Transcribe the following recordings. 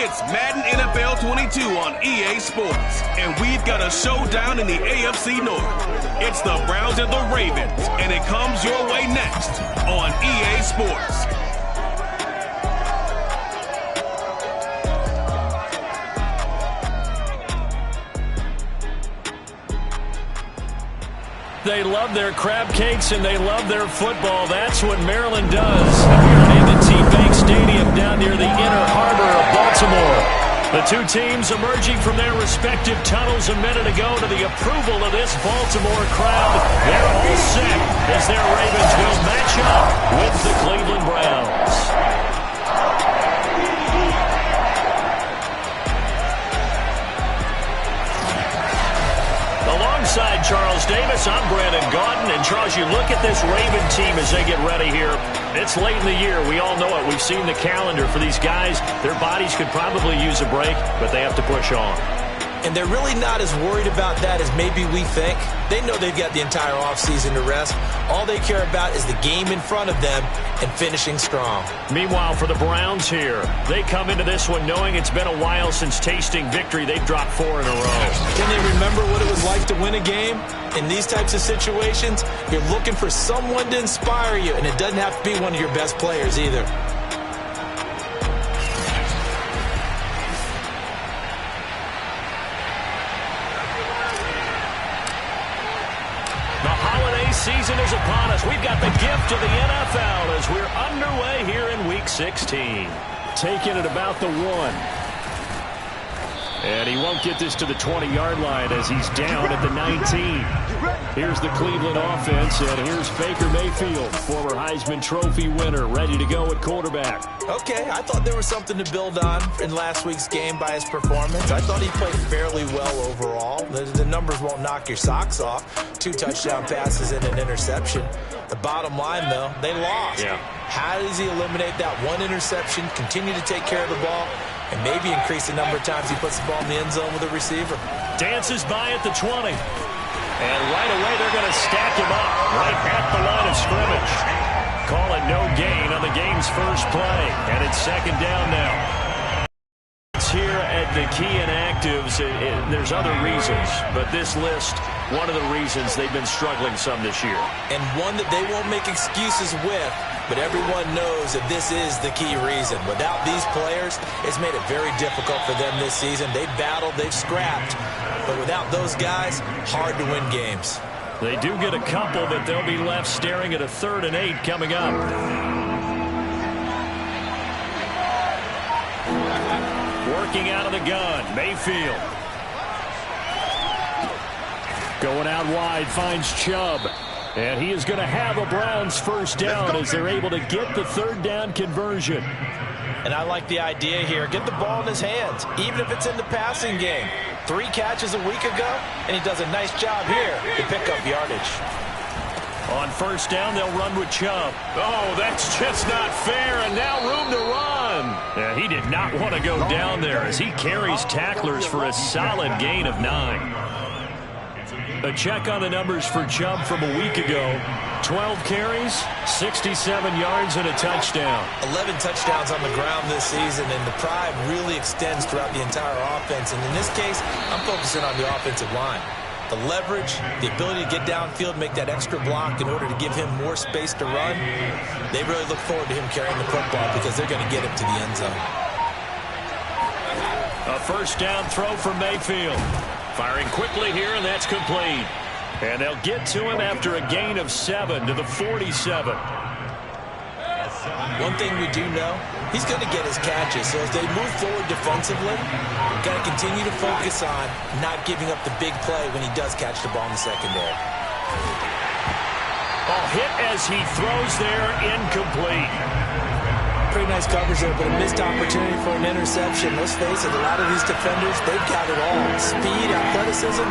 It's Madden NFL 22 on EA Sports, and we've got a showdown in the AFC North. It's the Browns and the Ravens, and it comes your way next on EA Sports. They love their crab cakes and they love their football. That's what Maryland does. Here at M&T Bank Stadium down near the inner harbor of Baltimore. The two teams emerging from their respective tunnels a minute ago to the approval of this Baltimore crowd. They're all set as their Ravens will match up with the Cleveland Browns. Alongside Charles Davis, I'm Brandon Gaudin. And Charles, you look at this Raven team as they get ready here. It's late in the year. We all know it. We've seen the calendar for these guys. Their bodies could probably use a break, but they have to push on. And they're really not as worried about that as maybe we think. They know they've got the entire offseason to rest. All they care about is the game in front of them and finishing strong. Meanwhile, for the Browns here, they come into this one knowing it's been a while since tasting victory. They've dropped 4 in a row. Can they remember what it was like to win a game? In these types of situations, you're looking for someone to inspire you, and it doesn't have to be one of your best players either. Season is upon us. We've got the gift of the NFL as we're underway here in Week 16. Taking it about the 1. And he won't get this to the 20-yard line as he's down at the 19. Here's the Cleveland offense, and here's Baker Mayfield, former Heisman Trophy winner, ready to go at quarterback. Okay, I thought there was something to build on in last week's game by his performance. I thought he played fairly well overall. The numbers won't knock your socks off. 2 touchdown passes and an interception. The bottom line, though, they lost. Yeah. How does he eliminate that 1 interception, continue to take care of the ball, and maybe increase the number of times he puts the ball in the end zone with a receiver? Dances by at the 20. And right away, they're going to stack him up right at the line of scrimmage. Call it no gain on the game's first play. And it's 2nd down now. It's here at the key inactives. There's other reasons, but this list, one of the reasons they've been struggling some this year. And one that they won't make excuses with, but everyone knows that this is the key reason. Without these players, it's made it very difficult for them this season. They've battled, they've scrapped, but without those guys, hard to win games. They do get a couple, but they'll be left staring at a 3rd and 8 coming up. Working out of the gun, Mayfield. Going out wide, finds Chubb. And he is going to have a Browns first down as they're able to get the 3rd down conversion. And I like the idea here. Get the ball in his hands, even if it's in the passing game. 3 catches a week ago, and he does a nice job here to pick up yardage. On first down, they'll run with Chubb. Oh, that's just not fair, and now room to run. Yeah, he did not want to go down there as he carries tacklers for a solid gain of 9. A check on the numbers for Chubb from a week ago. 12 carries, 67 yards, and a touchdown. 11 touchdowns on the ground this season, and the pride really extends throughout the entire offense. And in this case, I'm focusing on the offensive line. The leverage, the ability to get downfield, make that extra block in order to give him more space to run. They really look forward to him carrying the football because they're going to get him to the end zone. A first down throw for Mayfield. Firing quickly here, and that's complete. And they'll get to him after a gain of 7 to the 47. One thing we do know, he's going to get his catches. So as they move forward defensively, we've got to continue to focus on not giving up the big play when he does catch the ball in the secondary. Oh, hit as he throws there, incomplete. Pretty nice coverage there, but a missed opportunity for an interception. Let's face it, a lot of these defenders, they've got it all. Speed, athleticism,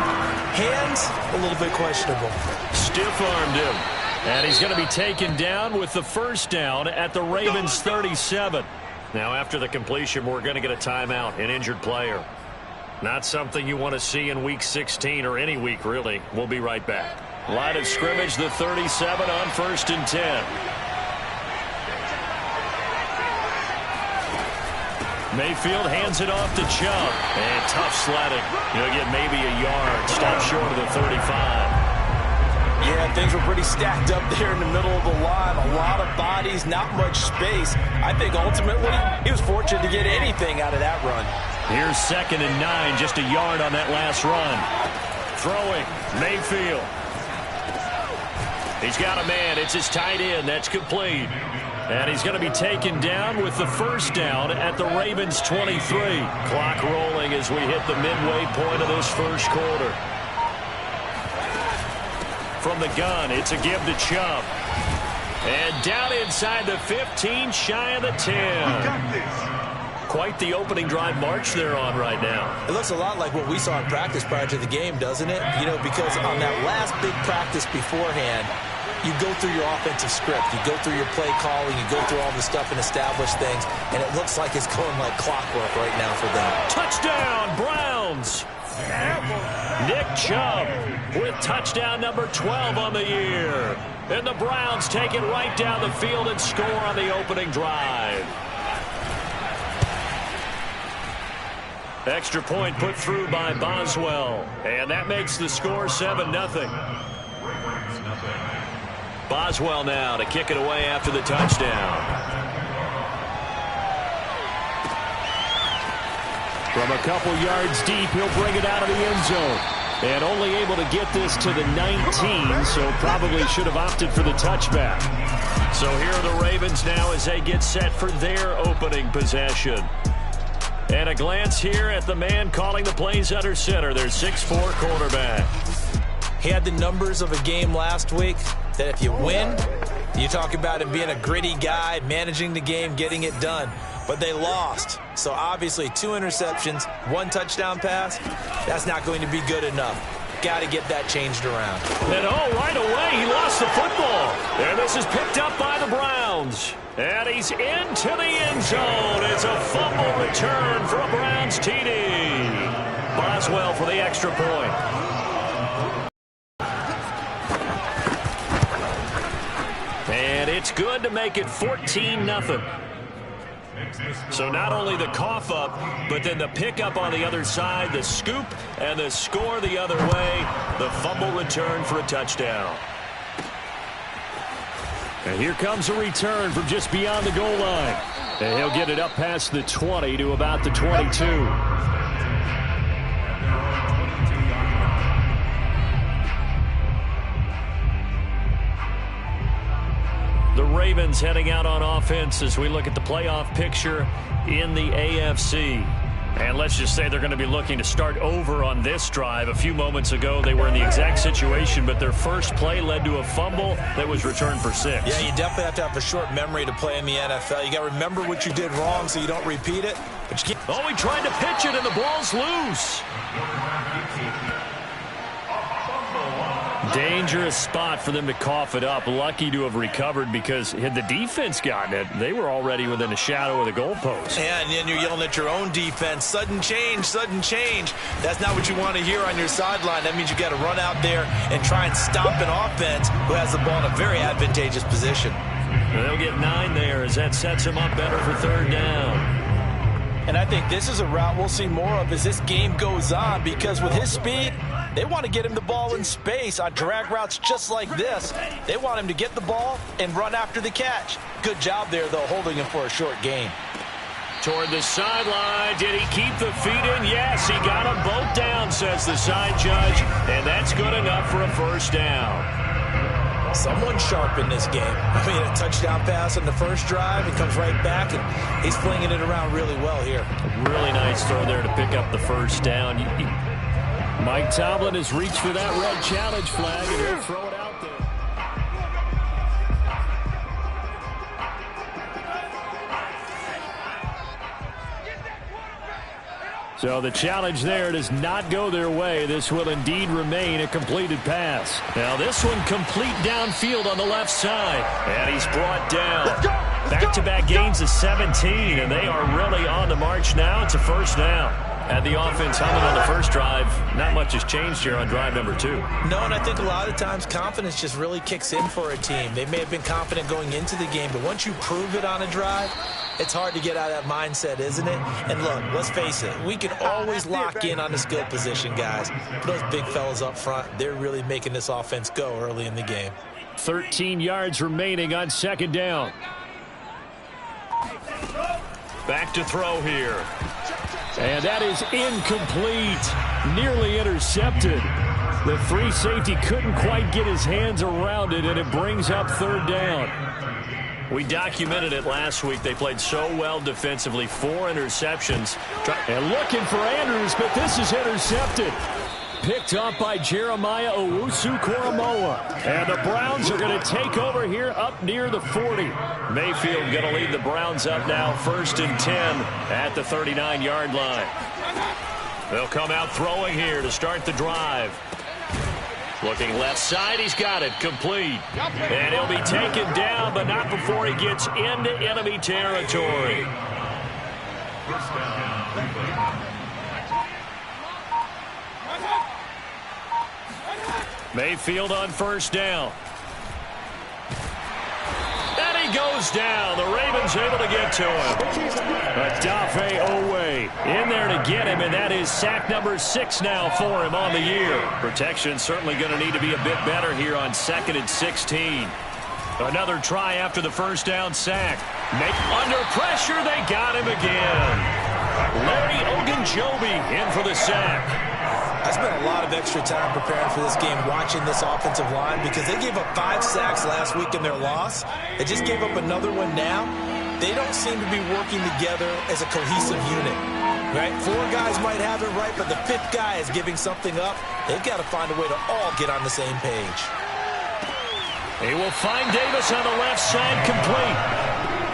hands, a little bit questionable. Stiff-armed him. And he's going to be taken down with the first down at the Ravens' 37. Now, after the completion, we're going to get a timeout, an injured player. Not something you want to see in Week 16 or any week, really. We'll be right back. Line of scrimmage, the 37 on 1st and 10. Mayfield hands it off to Chubb. And tough sledding. He'll get maybe a yard. Stop short of the 35. Yeah, things were pretty stacked up there in the middle of the line. A lot of bodies, not much space. I think ultimately he was fortunate to get anything out of that run. Here's 2nd and 9, just a yard on that last run. Throwing, Mayfield. He's got a man. It's his tight end. That's complete. And he's going to be taken down with the first down at the Ravens' 23. Clock rolling as we hit the midway point of this first quarter. From the gun, it's a give to Chubb. And down inside the 15, shy of the 10. Quite the opening drive march they're on right now. It looks a lot like what we saw in practice prior to the game, doesn't it? You know, because on that last big practice beforehand, you go through your offensive script. You go through your play calling. You go through all the stuff and establish things. And it looks like it's going like clockwork right now for them. Touchdown, Browns. Nick Chubb with touchdown number 12 on the year. And the Browns take it right down the field and score on the opening drive. Extra point put through by Boswell. And that makes the score 7-0. Boswell now to kick it away after the touchdown. From a couple yards deep, he'll bring it out of the end zone. And only able to get this to the 19, so probably should have opted for the touchback. So here are the Ravens now as they get set for their opening possession. And a glance here at the man calling the plays under center, their 6'4" quarterback. He had the numbers of a game last week that if you win, you talk about him being a gritty guy, managing the game, getting it done. But they lost. So obviously 2 interceptions, 1 touchdown pass, that's not going to be good enough. Got to get that changed around. And right away, he lost the football. And this is picked up by the Browns. And he's into the end zone. It's a fumble return for a Browns TD. Boswell for the extra point. And it's good to make it 14-0. So not only the cough up, but then the pickup on the other side, the scoop, and the score the other way, the fumble return for a touchdown. And here comes a return from just beyond the goal line. And he'll get it up past the 20 to about the 22. The Ravens heading out on offense as we look at the playoff picture in the AFC. And let's just say they're going to be looking to start over on this drive. A few moments ago, they were in the exact situation, but their first play led to a fumble that was returned for 6. Yeah, you definitely have to have a short memory to play in the NFL. You got to remember what you did wrong so you don't repeat it. But you can't. Oh, he tried to pitch it, and the ball's loose. Dangerous spot for them to cough it up. Lucky to have recovered because had the defense gotten it, they were already within a shadow of the goalpost. Yeah, and then you're yelling at your own defense. Sudden change, sudden change. That's not what you want to hear on your sideline. That means you got to run out there and try and stop an offense who has the ball in a very advantageous position. They'll get 9 there as that sets them up better for 3rd down. And I think this is a route we'll see more of as this game goes on, because with his speed, they want to get him the ball in space on drag routes just like this. They want him to get the ball and run after the catch. Good job there, though, holding him for a short gain. Toward the sideline, did he keep the feet in? Yes, he got them both down, says the side judge, and that's good enough for a 1st down. Someone's sharp in this game. I mean, a touchdown pass on the first drive, he comes right back, and he's flinging it around really well here. Really nice throw there to pick up the 1st down. Mike Tomlin has reached for that red challenge flag, and he'll throw it out there. So the challenge there does not go their way. This will indeed remain a completed pass. Now this one complete downfield on the left side. And he's brought down. Back-to-back gains of 17, and they are really on the march now. It's a 1st down. Had the offense humming on the first drive. Not much has changed here on drive number 2. No, and I think a lot of times confidence just really kicks in for a team. They may have been confident going into the game, but once you prove it on a drive, It's hard to get out of that mindset, isn't it? And look, let's face it, we can always lock in on the skill position, guys. But those big fellas up front, they're really making this offense go early in the game. 13 yards remaining on second down. Back to throw here. And that is incomplete. Nearly intercepted. The free safety couldn't quite get his hands around it, and it brings up third down. We documented it last week. They played so well defensively. 4 interceptions. And looking for Andrews, but this is intercepted. Picked up by Jeremiah Owusu-Koramoah. And the Browns are going to take over here up near the 40. Mayfield going to lead the Browns up now, 1st and 10 at the 39-yard line. They'll come out throwing here to start the drive. Looking left side, he's got it, complete. And he'll be taken down, but not before he gets into enemy territory. Mayfield on first down. And he goes down. The Ravens able to get to him. Odafe Owe in there to get him, and that is sack number 6 now for him on the year. Protection certainly going to need to be a bit better here on 2nd and 16. Another try after the first down sack. Under pressure, they got him again. Larry Ogunjobi in for the sack. I spent a lot of extra time preparing for this game watching this offensive line because they gave up 5 sacks last week in their loss. They just gave up another one now. They don't seem to be working together as a cohesive unit, right? 4 guys might have it right, but the 5th guy is giving something up. They've got to find a way to all get on the same page. He will find Davis on the left side, complete.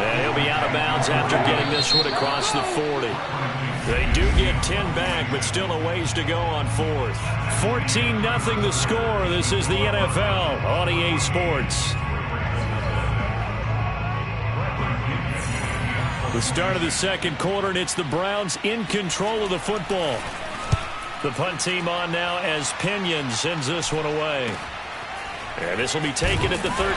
And he'll be out of bounds after getting this one across the 40. They do get 10 back, but still a ways to go on 4th. 14-0 the score. This is the NFL on EA Sports. The start of the second quarter, and it's the Browns in control of the football. The punt team on now as Pinion sends this one away. And this will be taken at the 13.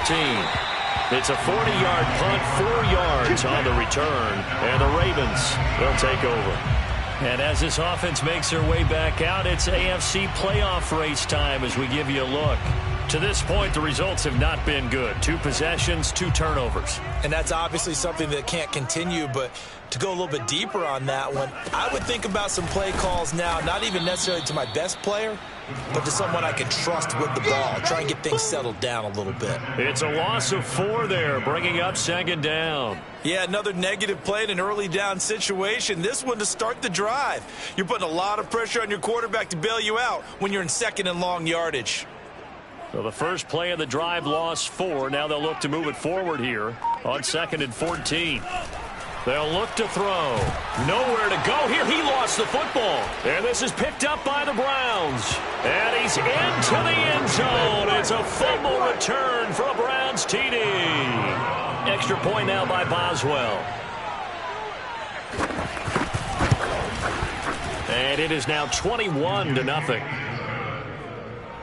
It's a 40-yard punt, 4 yards on the return. And the Ravens will take over. And as this offense makes their way back out, it's AFC playoff race time as we give you a look. To this point, the results have not been good. 2 possessions, 2 turnovers. And that's obviously something that can't continue, but to go a little bit deeper on that one, I would think about some play calls now, not even necessarily to my best player, but to someone I can trust with the ball. Try and get things settled down a little bit. It's a loss of 4 there, bringing up 2nd down. Yeah, another negative play in an early down situation. This one to start the drive. You're putting a lot of pressure on your quarterback to bail you out when you're in 2nd and long yardage. So the first play of the drive lost 4. Now they'll look to move it forward here on 2nd and 14. They'll look to throw. Nowhere to go here. He lost the football. And this is picked up by the Browns. And he's into the end zone. It's a fumble return for a Browns TD. Extra point now by Boswell. And it is now 21-0.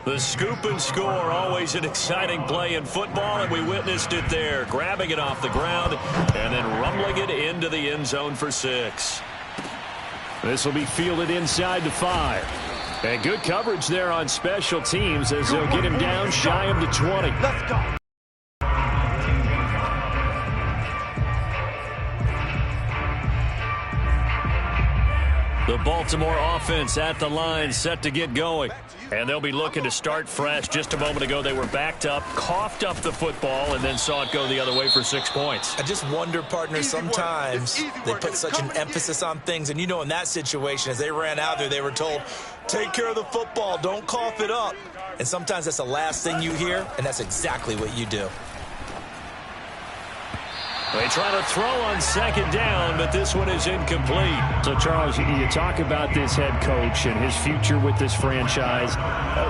The scoop and score, always an exciting play in football, and we witnessed it there, grabbing it off the ground and then rumbling it into the end zone for 6. This will be fielded inside the 5. And good coverage there on special teams as they'll get him down shy of the 20. Let's go. The Baltimore offense at the line, set to get going. And they'll be looking to start fresh. Just a moment ago, they were backed up, coughed up the football, and then saw it go the other way for 6 points. I just wonder, partner, sometimes they put such an emphasis on things. And, you know, in that situation, as they ran out there, they were told, take care of the football, don't cough it up. And sometimes that's the last thing you hear, and that's exactly what you do. They try to throw on 2nd down, but this one is incomplete. So, Charles, you talk about this head coach and his future with this franchise.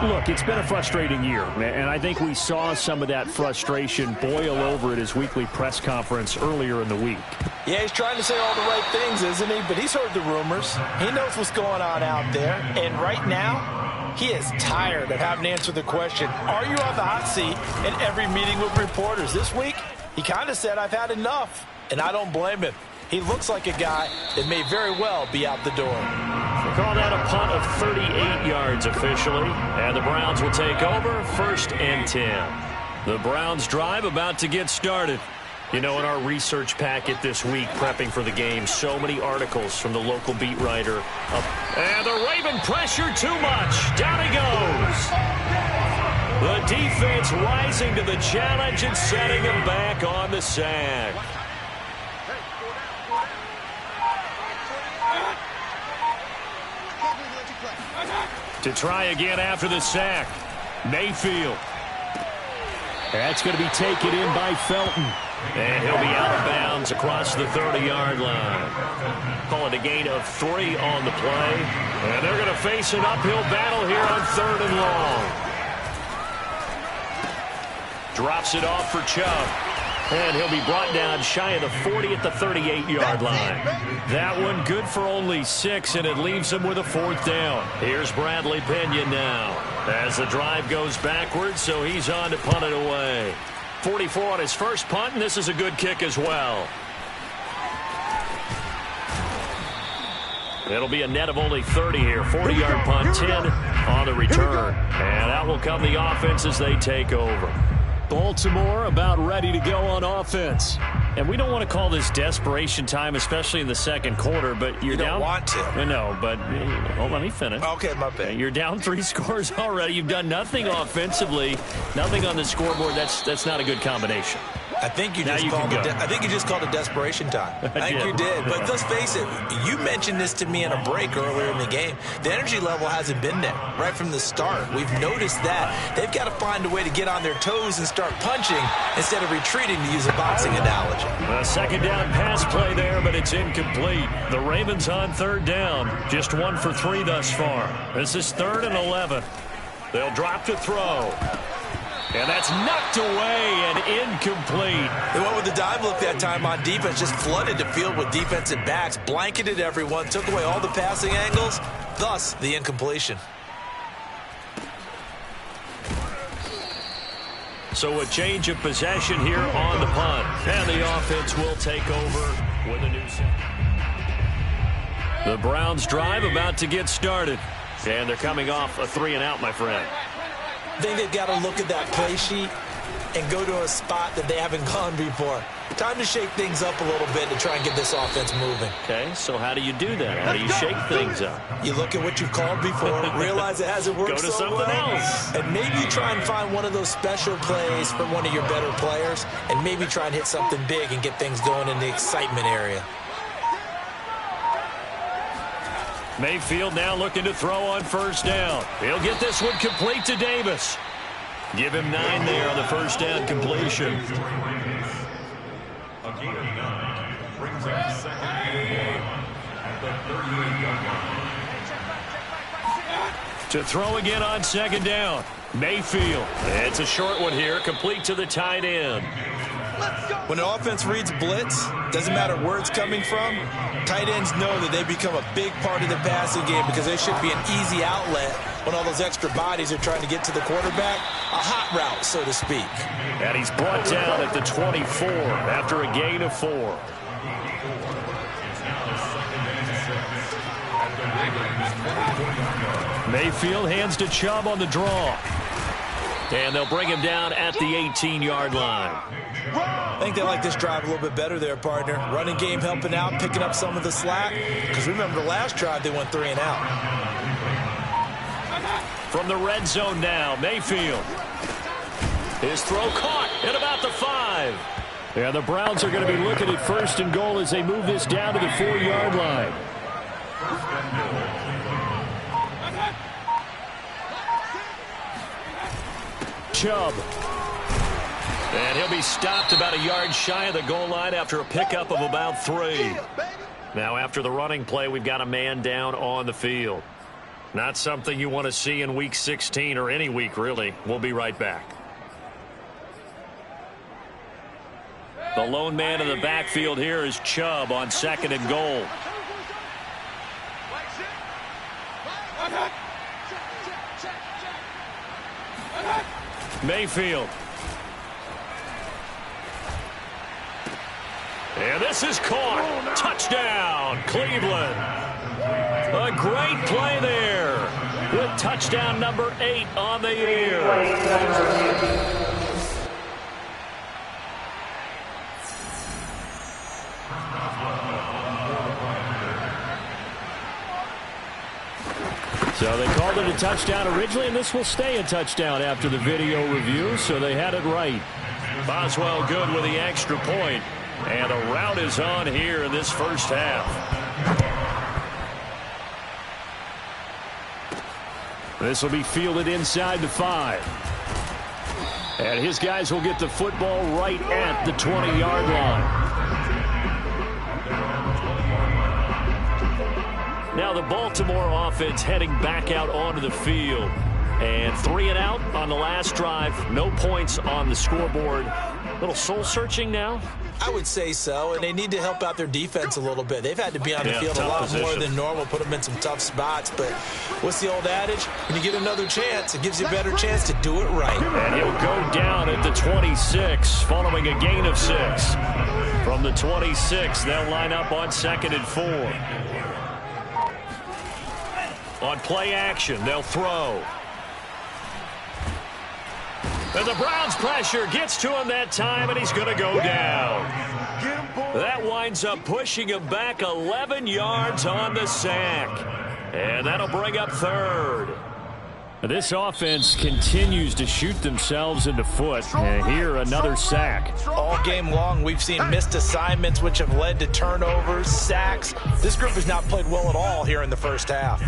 Look, it's been a frustrating year, and I think we saw some of that frustration boil over at his weekly press conference earlier in the week. Yeah, he's trying to say all the right things, isn't he? But he's heard the rumors. He knows what's going on out there. And right now, he is tired of having to answer the question, are you on the hot seat in every meeting with reporters? This week, he kind of said, I've had enough, and I don't blame him. He looks like a guy that may very well be out the door. We'll call that a punt of 38 yards officially, and the Browns will take over 1st and 10. The Browns drive about to get started. You know, in our research packet this week, prepping for the game, so many articles from the local beat writer. And the Raven pressure too much. Down he goes. The defense rising to the challenge and setting him back on the sack. To try again after the sack, Mayfield. That's going to be taken in by Felton. And he'll be out of bounds across the 30-yard line. Call it a gain of 3 on the play. And they're going to face an uphill battle here on 3rd and long. Drops it off for Chubb. And he'll be brought down shy of the 40 at the 38-yard line. That one good for only 6, and it leaves him with a 4th down. Here's Bradley Pinion now as the drive goes backwards, so he's on to punt it away. 44 on his first punt, and this is a good kick as well. It'll be a net of only 30 here. 40-yard punt, 10 on the return. And out will come the offense as they take over. Baltimore about ready to go on offense. And we don't want to call this desperation time, especially in the second quarter, but you're down. You don't want to. No, but let me finish. Okay, my bad. You're down 3 scores already. You've done nothing offensively, nothing on the scoreboard. That's not a good combination. I think you just called it desperation time. I think you did. But let's face it, you mentioned this to me in a break earlier in the game. The energy level hasn't been there right from the start. We've noticed that. They've got to find a way to get on their toes and start punching instead of retreating, to use a boxing analogy. A second down pass play there, but it's incomplete. The Ravens on 3rd down. Just 1 for 3 thus far. This is 3rd and 11. They'll drop to throw. And that's knocked away and incomplete. They went with the dive look that time on defense, just flooded the field with defensive backs, blanketed everyone, took away all the passing angles, thus the incompletion. So a change of possession here on the punt. And the offense will take over with a new set. The Browns drive about to get started. And they're coming off a 3 and out, my friend. I think they've got to look at that play sheet and go to a spot that they haven't gone before. Time to shake things up a little bit to try and get this offense moving. Okay, so how do you do that? How do you shake things up? You look at what you've called before, realize it hasn't worked so well. Go to something else. And maybe you try and find one of those special plays from one of your better players, and maybe try and hit something big and get things going in the excitement area. Mayfield now looking to throw on 1st down. He'll get this one complete to Davis. Give him 9 there on the 1st down completion. To throw again on 2nd down. Mayfield. It's a short one here, complete to the tight end. When an offense reads blitz, doesn't matter where it's coming from, tight ends know that they become a big part of the passing game because they should be an easy outlet when all those extra bodies are trying to get to the quarterback. A hot route, so to speak. And he's brought down at the 24 after a gain of 4. Mayfield hands to Chubb on the draw. And they'll bring him down at the 18-yard line. I think they like this drive a little bit better there, partner. Running game helping out, picking up some of the slack. Because remember, the last drive they went 3 and out. From the red zone now, Mayfield. His throw caught at about the 5. And the Browns are going to be looking at 1st and goal as they move this down to the 4-yard line. Chubb. And he'll be stopped about a yard shy of the goal line after a pickup of about 3. Now after the running play, we've got a man down on the field. Not something you want to see in Week 16 or any week, really. We'll be right back. The lone man in the backfield here is Chubb on 2nd and goal. Mayfield. And this is caught. Touchdown, Cleveland. A great play there with touchdown number 8 on the year. So they called it a touchdown originally, and this will stay a touchdown after the video review, so they had it right. Boswell good with the extra point, and a rout is on here in this first half. This will be fielded inside the 5. And his guys will get the football right at the 20-yard line. Now the Baltimore offense heading back out onto the field. And 3 and out on the last drive. No points on the scoreboard. A little soul-searching now? I would say so, and they need to help out their defense a little bit. They've had to be on the field a lot more than normal, put them in some tough spots. But what's the old adage? When you get another chance, it gives you a better chance to do it right. And he'll go down at the 26, following a gain of 6. From the 26, they'll line up on 2nd and 4. On play action, they'll throw. And the Browns pressure gets to him that time, and he's going to go down. That winds up pushing him back 11 yards on the sack. And that'll bring up 3rd. This offense continues to shoot themselves in the foot. And here, another sack. All game long, we've seen missed assignments, which have led to turnovers, sacks. This group has not played well at all here in the first half.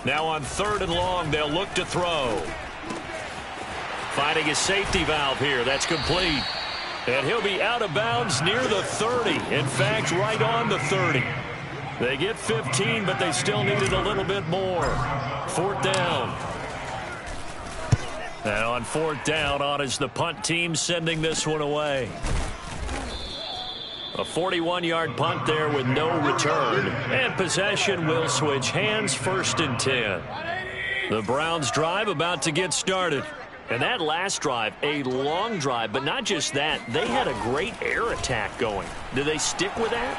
Now on 3rd and long, they'll look to throw. Finding a safety valve here. That's complete. And he'll be out of bounds near the 30. In fact, right on the 30. They get 15, but they still needed a little bit more. 4th down. Now on 4th down, on is the punt team sending this one away. A 41-yard punt there with no return. And possession will switch hands, 1st and 10. The Browns drive about to get started. And that last drive, a long drive, but not just that. They had a great air attack going. Do they stick with that?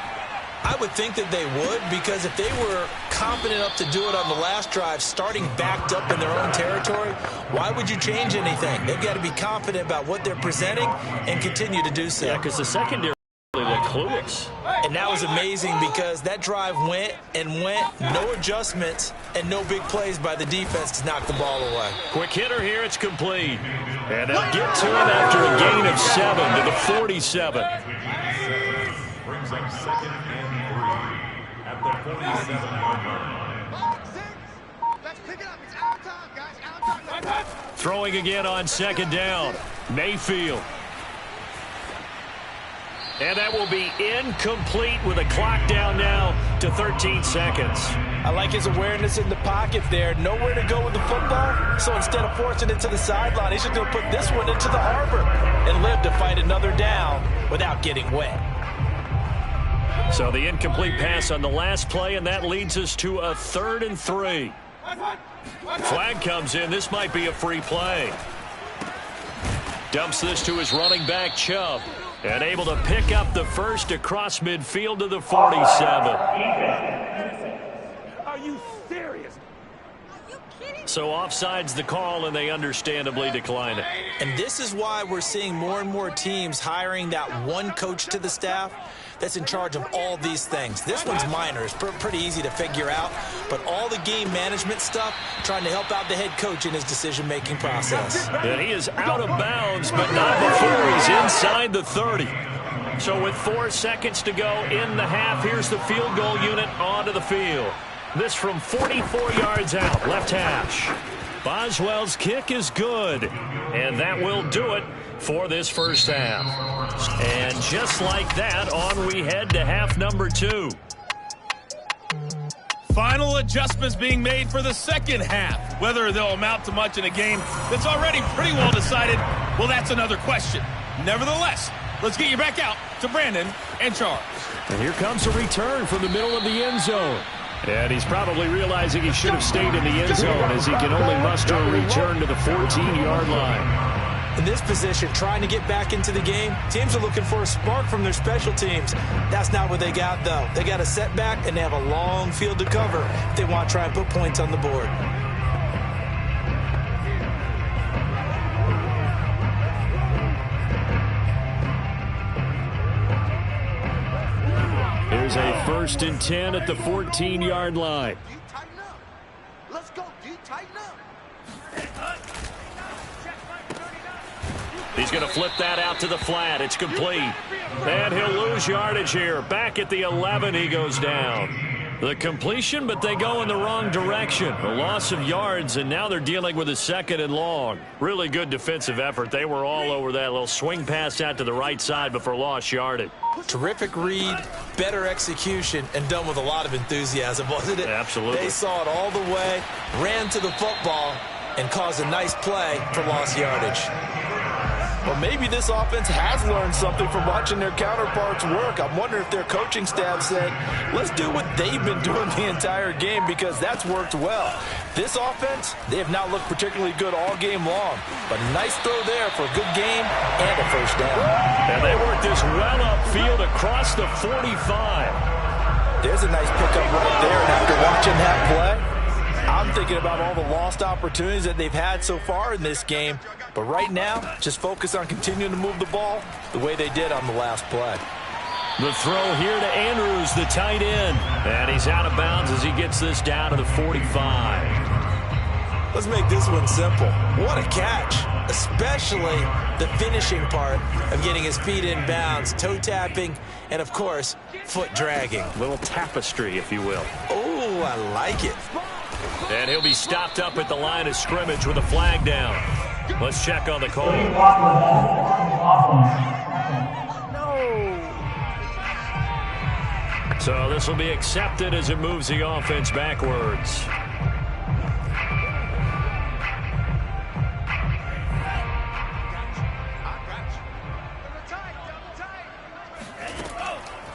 I would think that they would, because if they were confident enough to do it on the last drive, starting backed up in their own territory, why would you change anything? They've got to be confident about what they're presenting and continue to do so. Yeah, because the secondary looked clueless. And that was amazing, because that drive went and went, no adjustments, and no big plays by the defense to knock the ball away. Quick hitter here, it's complete. And they'll get to him after a gain of 7 to the 47. Brings up 2nd and 3 at the 47-yard line. Let's pick it up. It's our time, guys. Our time. Throwing again on 2nd down. Mayfield. And that will be incomplete with a clock down now to 13 seconds. I like his awareness in the pocket there. Nowhere to go with the football. So instead of forcing it to the sideline, he's just going to put this one into the harbor and live to fight another down without getting wet. So the incomplete pass on the last play, and that leads us to a 3rd and 3. Flag comes in. This might be a free play. Dumps this to his running back, Chubb. And able to pick up the first across midfield to the 47. Are you serious? So offside's the call, and they understandably decline it. And this is why we're seeing more and more teams hiring that one coach to the staff that's in charge of all these things. This one's minor. It's pretty easy to figure out. But all the game management stuff, trying to help out the head coach in his decision-making process. And he is out of bounds, but not before he's inside the 30. So with 4 seconds to go in the half, here's the field goal unit onto the field. This from 44 yards out, left hash. Boswell's kick is good. And that will do it for this first half. And just like that, on we head to half number 2. Final adjustments being made for the second half. Whether they'll amount to much in a game that's already pretty well decided, well, that's another question. Nevertheless, let's get you back out to Brandon and Charles. And here comes a return from the middle of the end zone. And he's probably realizing he should have stayed in the end zone, as he can only muster a return to the 14-yard line. In this position, trying to get back into the game, teams are looking for a spark from their special teams. That's not what they got, though. They got a setback, and they have a long field to cover if they want to try and put points on the board. Here's a 1st and 10 at the 14-yard line. Do you tighten up? Let's go. Do you tighten up? He's going to flip that out to the flat. It's complete. And he'll lose yardage here. Back at the 11, he goes down. The completion, but they go in the wrong direction. A loss of yards, and now they're dealing with a 2nd and long. Really good defensive effort. They were all over that little swing pass out to the right side before lost yardage. Terrific read, better execution, and done with a lot of enthusiasm, wasn't it? Absolutely. They saw it all the way, ran to the football, and caused a nice play for lost yardage. Well, maybe this offense has learned something from watching their counterparts work. I'm wondering if their coaching staff said, let's do what they've been doing the entire game, because that's worked well. This offense, they have not looked particularly good all game long, but nice throw there for a good game and a 1st down. And they work this well upfield across the 45. There's a nice pickup right there, and after watching that play, I'm thinking about all the lost opportunities that they've had so far in this game. But right now, just focus on continuing to move the ball the way they did on the last play. The throw here to Andrews, the tight end. And he's out of bounds as he gets this down to the 45. Let's make this one simple. What a catch, especially the finishing part of getting his feet in bounds, toe tapping, and, of course, foot dragging. A little tapestry, if you will. Oh, I like it. And he'll be stopped up at the line of scrimmage with a flag down. Let's check on the call. So this will be accepted as it moves the offense backwards.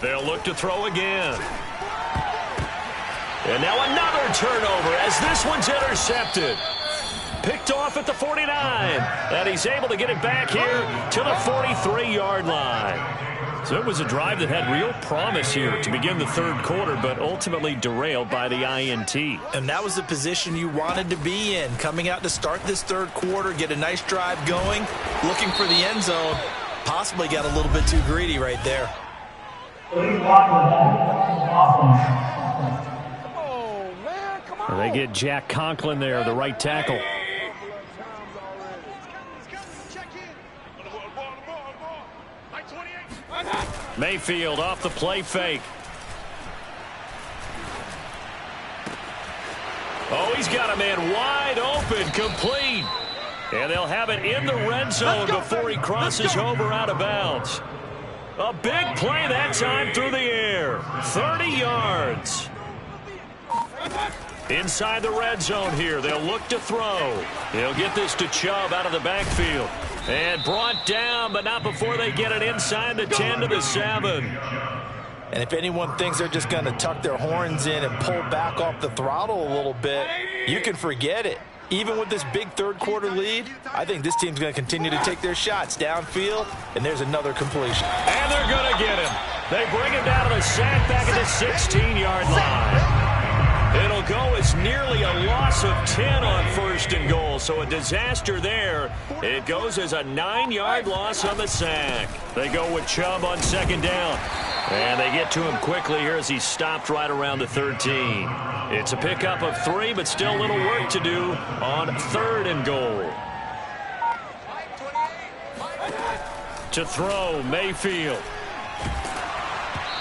They'll look to throw again. And now another turnover as this one's intercepted. Picked off at the 49. And he's able to get it back here to the 43-yard line. So it was a drive that had real promise here to begin the 3rd quarter, but ultimately derailed by the INT. And that was the position you wanted to be in, coming out to start this 3rd quarter, get a nice drive going, looking for the end zone. Possibly got a little bit too greedy right there. They get Jack Conklin there, the right tackle. Mayfield off the play fake. Oh, he's got a man wide open, complete. And they'll have it in the red zone before he crosses over out of bounds. A big play that time through the air. 30 yards. Inside the red zone here. They'll look to throw. They'll get this to Chubb out of the backfield. And brought down, but not before they get it inside the 10 to the 7. And if anyone thinks they're just going to tuck their horns in and pull back off the throttle a little bit, you can forget it. Even with this big 3rd quarter lead, I think this team's going to continue to take their shots downfield, and there's another completion. And they're going to get him. They bring him down to the sack back at the 16-yard line. It'll go as nearly a loss of 10 on 1st and goal, so a disaster there. It goes as a 9-yard loss on the sack. They go with Chubb on 2nd down. And they get to him quickly here as he's stopped right around the 13. It's a pickup of 3, but still a little work to do on 3rd and goal. To throw, Mayfield.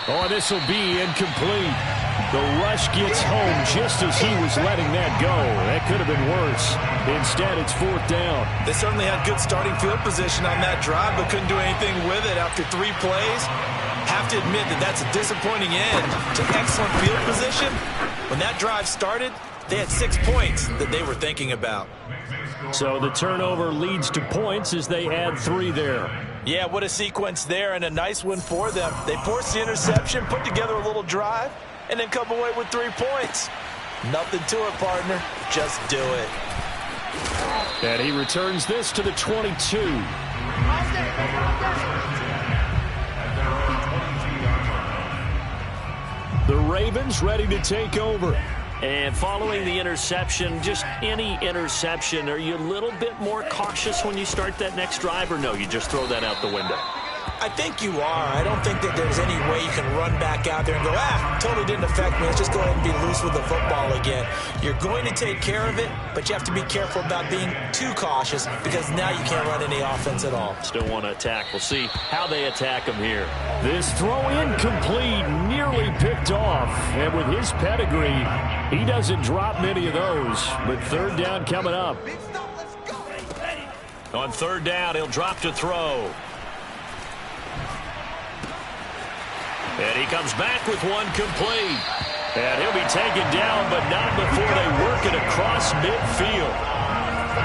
Oh, this will be incomplete. The rush gets home just as he was letting that go. That could have been worse. Instead, it's 4th down. They certainly had good starting field position on that drive, but couldn't do anything with it after 3 plays. Have to admit that that's a disappointing end to excellent field position. When that drive started, they had 6 points that they were thinking about. So the turnover leads to points as they add 3 there. Yeah, what a sequence there, and a nice one for them. They forced the interception, put together a little drive, and then come away with 3 points. Nothing to it, partner. Just do it. And he returns this to the 22. The Ravens ready to take over. And following the interception, just any interception, are you a little bit more cautious when you start that next drive, or no, you just throw that out the window? I think you are. I don't think that there's any way you can run back out there and go, totally didn't affect me. Let's just go ahead and be loose with the football again. You're going to take care of it, but you have to be careful about being too cautious because now you can't run any offense at all. Still want to attack. We'll see how they attack him here. This throw incomplete, nearly picked off. And with his pedigree, he doesn't drop many of those. But third down coming up. On third down, he'll drop to throw. And he comes back with one complete. And he'll be taken down, but not before they work it across midfield.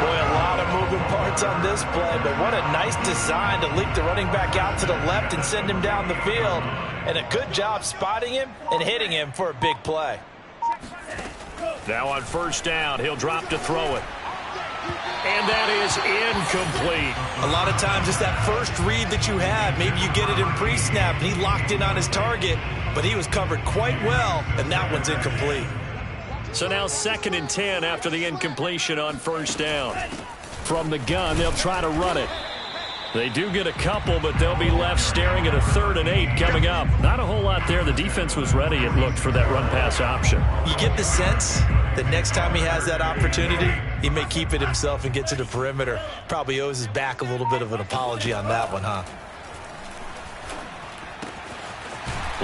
Boy, a lot of moving parts on this play, but what a nice design to leak the running back out to the left and send him down the field. And a good job spotting him and hitting him for a big play. Now on first down, he'll drop to throw it. And that is incomplete. A lot of times it's that first read that you have. Maybe you get it in pre-snap, and he locked in on his target, but he was covered quite well, and that one's incomplete. So now 2nd and 10 after the incompletion on first down. From the gun, they'll try to run it. They do get a couple, but they'll be left staring at a 3rd and 8 coming up. Not a whole lot there. The defense was ready, it looked, for that run-pass option. You get the sense that next time he has that opportunity, he may keep it himself and get to the perimeter. Probably owes his back a little bit of an apology on that one, huh?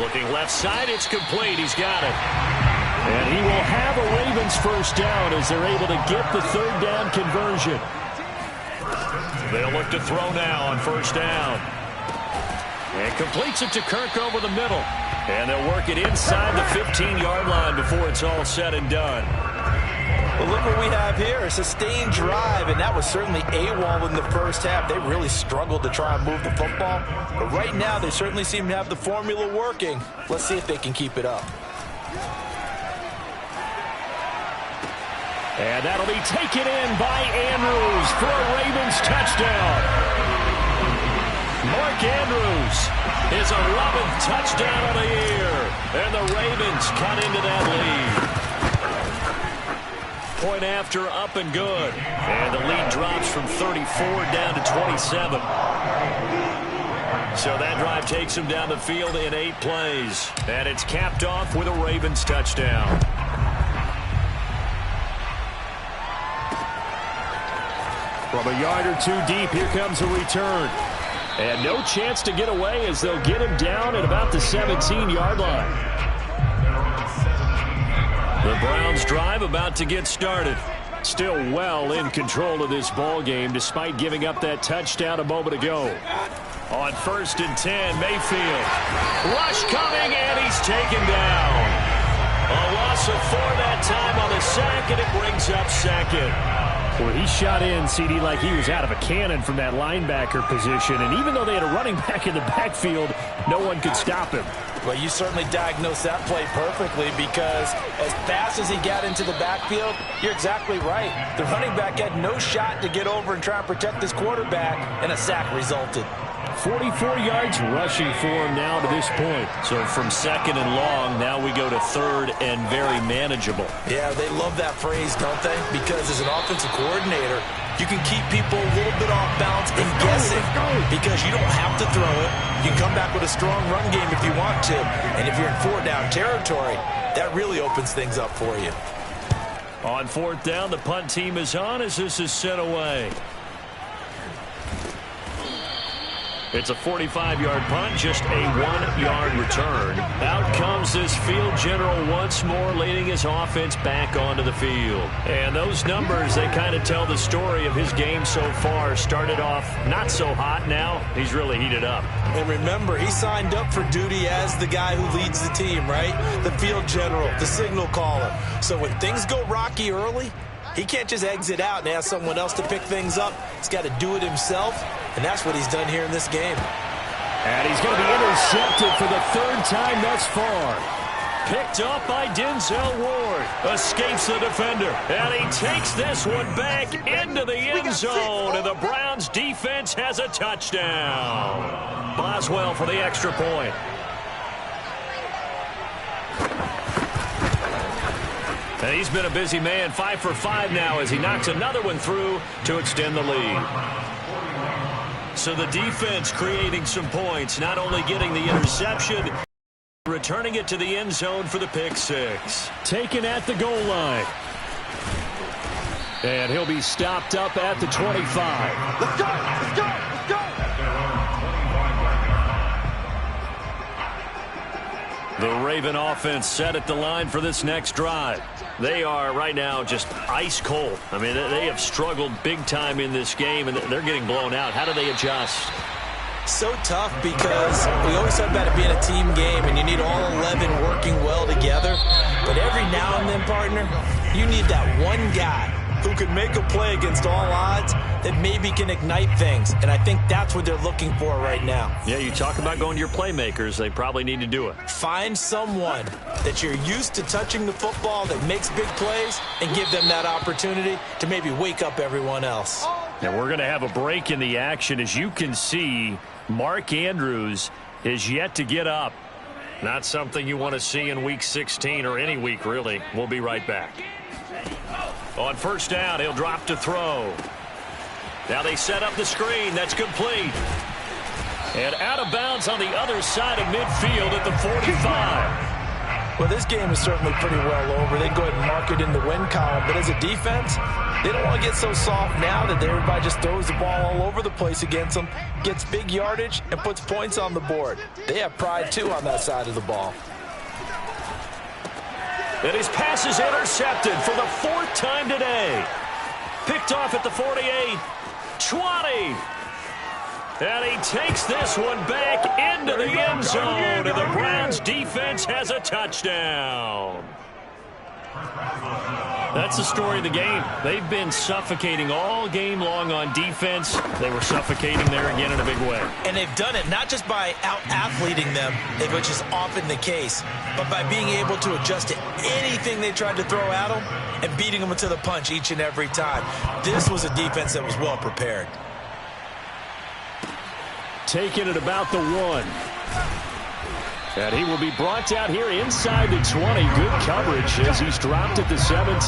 Looking left side, it's complete. He's got it. And he will have a Ravens first down as they're able to get the third down conversion. They'll look to throw now on first down. And completes it to Kirk over the middle. And they'll work it inside the 15-yard line before it's all said and done. Well, look what we have here, a sustained drive, and that was certainly AWOL in the first half. They really struggled to try and move the football. But right now, they certainly seem to have the formula working. Let's see if they can keep it up. And that'll be taken in by Andrews for a Ravens touchdown. Mark Andrews, his 11th touchdown of the year. And the Ravens cut into that lead. Point after, up and good. And the lead drops from 34 down to 27. So that drive takes him down the field in 8 plays. And it's capped off with a Ravens touchdown. From a yard or two deep, here comes a return. And no chance to get away as they'll get him down at about the 17-yard line. The Browns drive about to get started. Still well in control of this ball game despite giving up that touchdown a moment ago. On 1st and 10, Mayfield. Rush coming, and he's taken down. A loss of 4 that time on the sack, and it brings up 2nd. Well, he shot in, CD, like he was out of a cannon from that linebacker position. And even though they had a running back in the backfield, no one could stop him. Well, you certainly diagnosed that play perfectly because as fast as he got into the backfield, you're exactly right. The running back had no shot to get over and try and protect his quarterback, and a sack resulted. 44 yards rushing for him now to this point. So from 2nd and long, now we go to 3rd and very manageable. Yeah, they love that phrase, don't they? Because as an offensive coordinator, you can keep people a little bit off balance and guessing because you don't have to throw it. You can come back with a strong run game if you want to. And if you're in 4-down territory, that really opens things up for you. On 4th down, the punt team is on as this is sent away. It's a 45-yard punt, just a 1-yard return. Out comes this field general once more, leading his offense back onto the field. And those numbers, they kind of tell the story of his game so far. Started off not so hot, now he's really heated up. And remember, he signed up for duty as the guy who leads the team, right? The field general, the signal caller. So when things go rocky early, he can't just exit out and ask someone else to pick things up. He's got to do it himself, and that's what he's done here in this game. And he's going to be intercepted for the 3rd time thus far. Picked up by Denzel Ward. Escapes the defender. And he takes this one back into the end zone. And the Browns defense has a touchdown. Boswell for the extra point. And he's been a busy man, 5 for 5 now as he knocks another one through to extend the lead. So the defense creating some points, not only getting the interception, returning it to the end zone for the pick six. Taken at the goal line. And he'll be stopped up at the 25. Let's go! Let's go! Let's go! The Raven offense set at the line for this next drive. They are right now just ice cold. I mean, they have struggled big time in this game, and they're getting blown out. How do they adjust? So tough because we always talk about it being a team game, and you need all 11 working well together. But every now and then, partner, you need that one guy who can make a play against all odds that maybe can ignite things. And I think that's what they're looking for right now. Yeah, you talk about going to your playmakers. They probably need to do it. Find someone that you're used to touching the football that makes big plays and give them that opportunity to maybe wake up everyone else. And we're going to have a break in the action. As you can see, Mark Andrews is yet to get up. Not something you want to see in Week 16 or any week, really. We'll be right back. On first down, he'll drop to throw. Now they set up the screen. That's complete. And out of bounds on the other side of midfield at the 45. Well, this game is certainly pretty well over. They go ahead and mark it in the win column. But as a defense, they don't want to get so soft now that everybody just throws the ball all over the place against them, gets big yardage, and puts points on the board. They have pride, too, on that side of the ball. And his pass is intercepted for the 4th time today. Picked off at the 48. 20. And he takes this one back into the end zone. And the Browns defense has a touchdown. That's the story of the game. They've been suffocating all game long on defense. They were suffocating there again in a big way. And they've done it not just by out-athleting them, which is often the case, but by being able to adjust to anything they tried to throw at them and beating them to the punch each and every time. This was a defense that was well prepared. Taken at about the 1. And he will be brought down here inside the 20. Good coverage as he's dropped at the 17.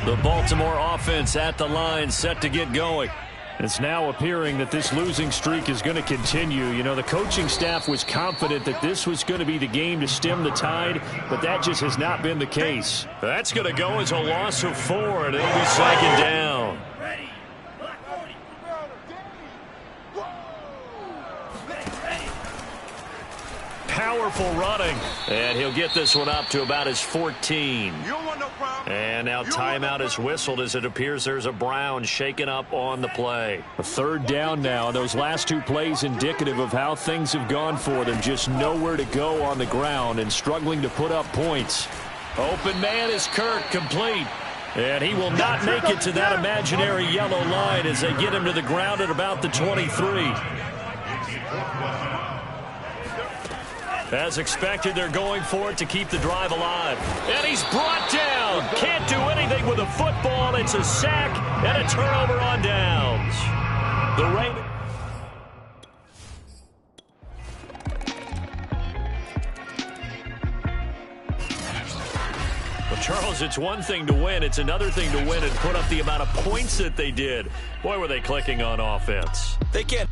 The Baltimore offense at the line, set to get going. It's now appearing that this losing streak is going to continue. You know, the coaching staff was confident that this was going to be the game to stem the tide, but that just has not been the case. That's going to go as a loss of 4, and it'll be 2nd down. Powerful running. And he'll get this one up to about his 14. And now timeout is whistled as it appears there's a Brown shaken up on the play. A 3rd down now. Those last 2 plays indicative of how things have gone for them. Just nowhere to go on the ground and struggling to put up points. Open man is Kirk, complete. And he will not make it to that imaginary yellow line as they get him to the ground at about the 23. As expected, they're going for it to keep the drive alive. And he's brought down. Can't do anything with the football. It's a sack and a turnover on downs. The Ravens. Well, Charles, it's one thing to win. It's another thing to win and put up the amount of points that they did. Boy, were they clicking on offense. They can't.